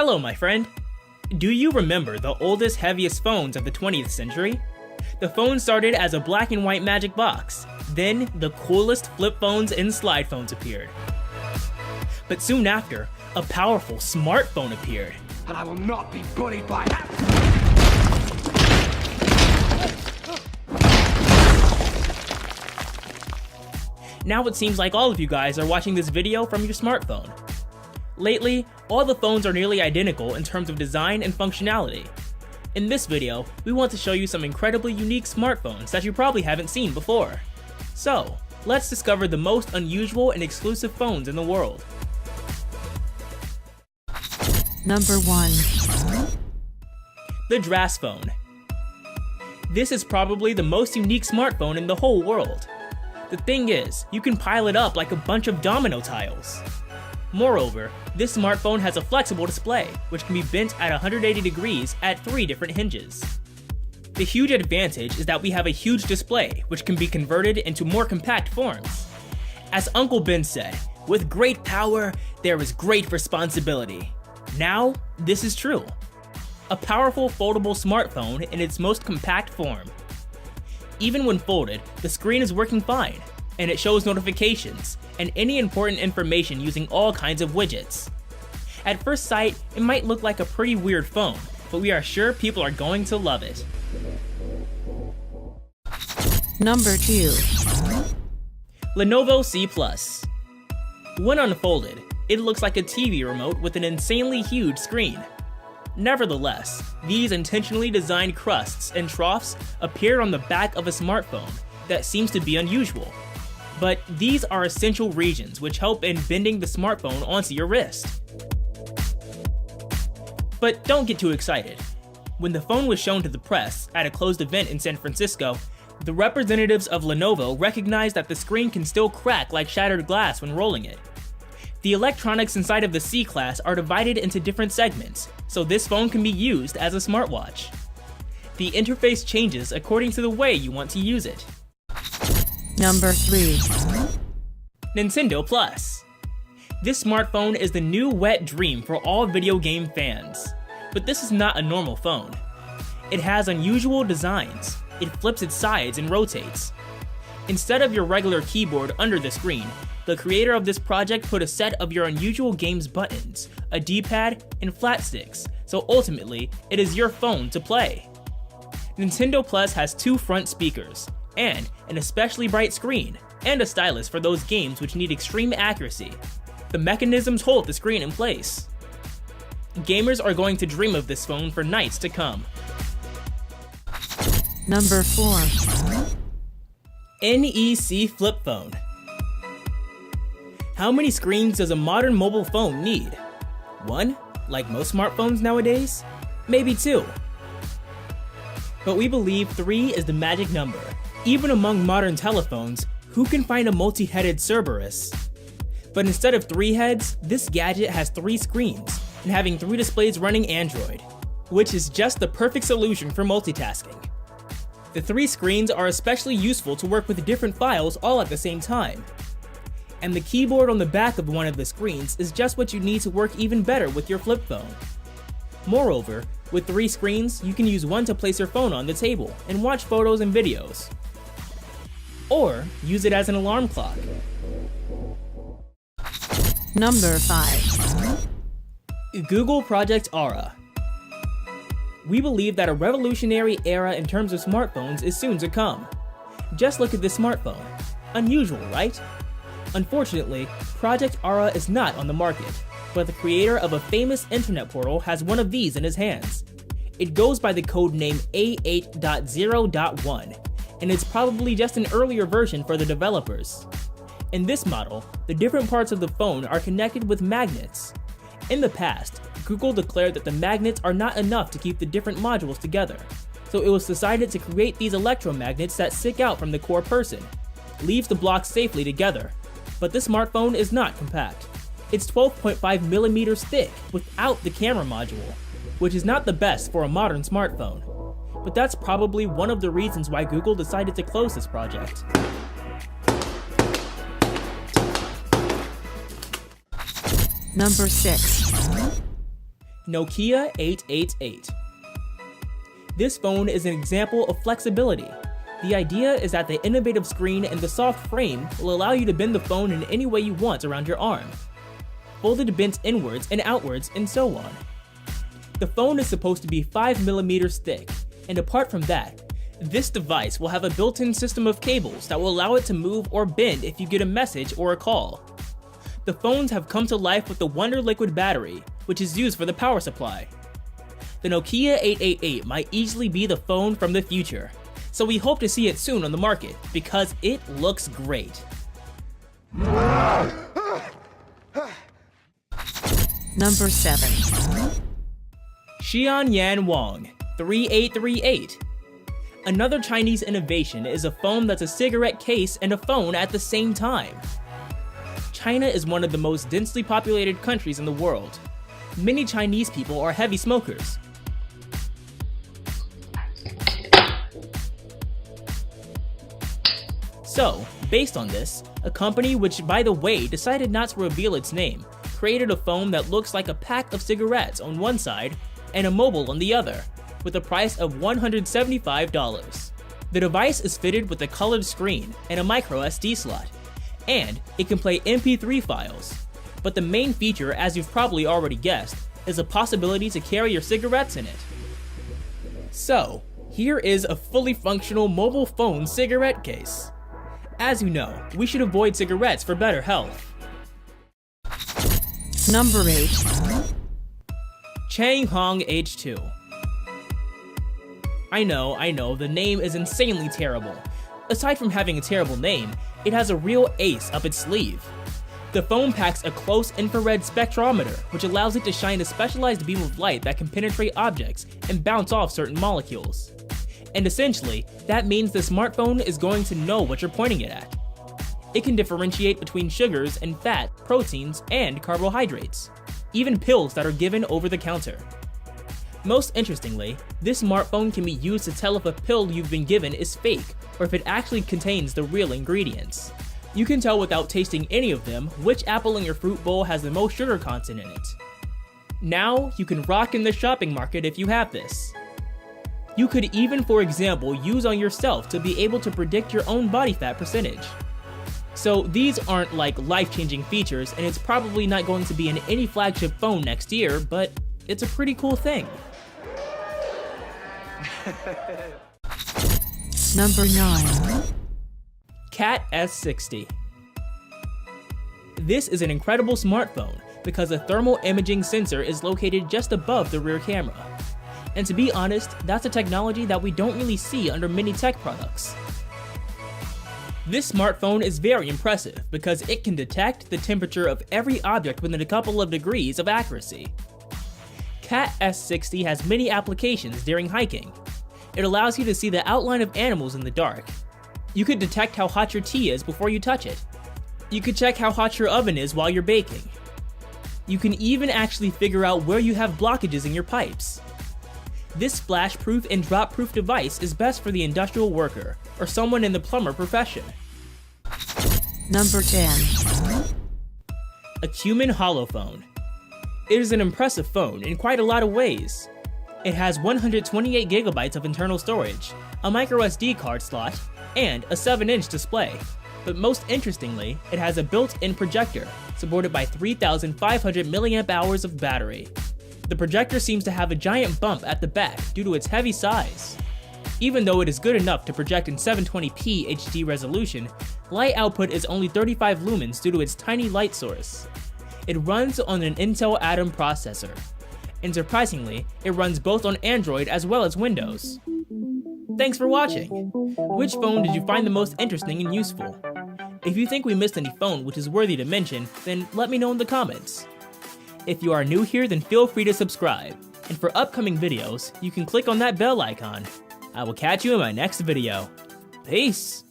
Hello, my friend. Do you remember the oldest, heaviest phones of the 20th century? The phone started as a black and white magic box. Then, the coolest flip phones and slide phones appeared. But soon after, a powerful smartphone appeared. And I will not be bullied by that. Now it seems like all of you guys are watching this video from your smartphone. Lately, all the phones are nearly identical in terms of design and functionality. In this video, we want to show you some incredibly unique smartphones that you probably haven't seen before. So, let's discover the most unusual and exclusive phones in the world. Number 1. The Dras phone. This is probably the most unique smartphone in the whole world. The thing is, you can pile it up like a bunch of domino tiles. Moreover, this smartphone has a flexible display, which can be bent at 180 degrees at 3 different hinges. The huge advantage is that we have a huge display, which can be converted into more compact forms. As Uncle Ben said, with great power, there is great responsibility. Now, this is true. A powerful foldable smartphone in its most compact form. Even when folded, the screen is working fine, and it shows notifications and any important information using all kinds of widgets. At first sight, it might look like a pretty weird phone, but we are sure people are going to love it. Number 2. Lenovo C+. When unfolded, it looks like a TV remote with an insanely huge screen. Nevertheless, these intentionally designed crusts and troughs appear on the back of a smartphone that seems to be unusual. But these are essential regions which help in bending the smartphone onto your wrist. But don't get too excited. When the phone was shown to the press at a closed event in San Francisco, the representatives of Lenovo recognized that the screen can still crack like shattered glass when rolling it. The electronics inside of the C class are divided into different segments, so this phone can be used as a smartwatch. The interface changes according to the way you want to use it. Number 3. Nintendo Plus. This smartphone is the new wet dream for all video game fans. But this is not a normal phone. It has unusual designs. It flips its sides and rotates. Instead of your regular keyboard under the screen, the creator of this project put a set of your unusual game's buttons, a D-pad, and flat sticks, so ultimately, it is your phone to play. Nintendo Plus has 2 front speakers, and an especially bright screen, and a stylus for those games which need extreme accuracy. The mechanisms hold the screen in place. Gamers are going to dream of this phone for nights to come. Number 4. NEC Flip Phone. How many screens does a modern mobile phone need? 1, like most smartphones nowadays? Maybe 2. But we believe 3 is the magic number. Even among modern telephones, who can find a multi-headed Cerberus? But instead of 3 heads, this gadget has 3 screens, and having 3 displays running Android, which is just the perfect solution for multitasking. The 3 screens are especially useful to work with different files all at the same time. And the keyboard on the back of one of the screens is just what you need to work even better with your flip phone. Moreover, with 3 screens, you can use one to place your phone on the table and watch photos and videos. Or use it as an alarm clock. Number 5. Google Project Aura. We believe that a revolutionary era in terms of smartphones is soon to come. Just look at this smartphone. Unusual, right? Unfortunately, Project Aura is not on the market, but the creator of a famous internet portal has one of these in his hands. It goes by the code name A8.0.1, and it's probably just an earlier version for the developers. In this model, the different parts of the phone are connected with magnets. In the past, Google declared that the magnets are not enough to keep the different modules together, so it was decided to create these electromagnets that stick out from the core person, leaves the blocks safely together. But this smartphone is not compact. It's 12.5 millimeters thick without the camera module, which is not the best for a modern smartphone. But that's probably one of the reasons why Google decided to close this project. Number 6. Nokia 888. This phone is an example of flexibility. The idea is that the innovative screen and the soft frame will allow you to bend the phone in any way you want around your arm. Folded bent inwards and outwards and so on. The phone is supposed to be 5mm thick, and apart from that, this device will have a built-in system of cables that will allow it to move or bend if you get a message or a call. The phones have come to life with the Wonder Liquid battery, which is used for the power supply. The Nokia 888 might easily be the phone from the future, so we hope to see it soon on the market because it looks great. Number 7. Xianyan Wang 3838. Another Chinese innovation is a phone that's a cigarette case and a phone at the same time. China is one of the most densely populated countries in the world. Many Chinese people are heavy smokers. So, based on this, a company which, by the way, decided not to reveal its name, created a phone that looks like a pack of cigarettes on one side and a mobile on the other, with a price of $175. The device is fitted with a colored screen and a micro SD slot, and it can play MP3 files. But the main feature, as you've probably already guessed, is a possibility to carry your cigarettes in it. So, here is a fully functional mobile phone cigarette case. As you know, we should avoid cigarettes for better health. Number 8. Changhong H2. I know, the name is insanely terrible. Aside from having a terrible name, it has a real ace up its sleeve. The phone packs a close infrared spectrometer, which allows it to shine a specialized beam of light that can penetrate objects and bounce off certain molecules. And essentially, that means the smartphone is going to know what you're pointing it at. It can differentiate between sugars and fat, proteins, and carbohydrates, even pills that are given over the counter. Most interestingly, this smartphone can be used to tell if a pill you've been given is fake or if it actually contains the real ingredients. You can tell without tasting any of them which apple in your fruit bowl has the most sugar content in it. Now, you can rock in the shopping market if you have this. You could even, for example, use on yourself to be able to predict your own body fat percentage. So these aren't like life-changing features, and it's probably not going to be in any flagship phone next year, but it's a pretty cool thing. Number 9. Cat S60. This is an incredible smartphone because a thermal imaging sensor is located just above the rear camera. And to be honest, that's a technology that we don't really see under many tech products. This smartphone is very impressive because it can detect the temperature of every object within a couple of degrees of accuracy. Cat S60 has many applications during hiking. It allows you to see the outline of animals in the dark. You could detect how hot your tea is before you touch it. You could check how hot your oven is while you're baking. You can even actually figure out where you have blockages in your pipes. This splash-proof and drop-proof device is best for the industrial worker or someone in the plumber profession. Number 10. A Cumin Holophone. It is an impressive phone in quite a lot of ways. It has 128 GB of internal storage, a microSD card slot, and a 7-inch display. But most interestingly, it has a built-in projector, supported by 3,500 mAh of battery. The projector seems to have a giant bump at the back due to its heavy size. Even though it is good enough to project in 720p HD resolution, light output is only 35 lumens due to its tiny light source. It runs on an Intel Atom processor, and surprisingly, it runs both on Android as well as Windows. Thanks for watching! Which phone did you find the most interesting and useful? If you think we missed any phone which is worthy to mention, then let me know in the comments. If you are new here, then feel free to subscribe, and for upcoming videos, you can click on that bell icon. I will catch you in my next video. Peace!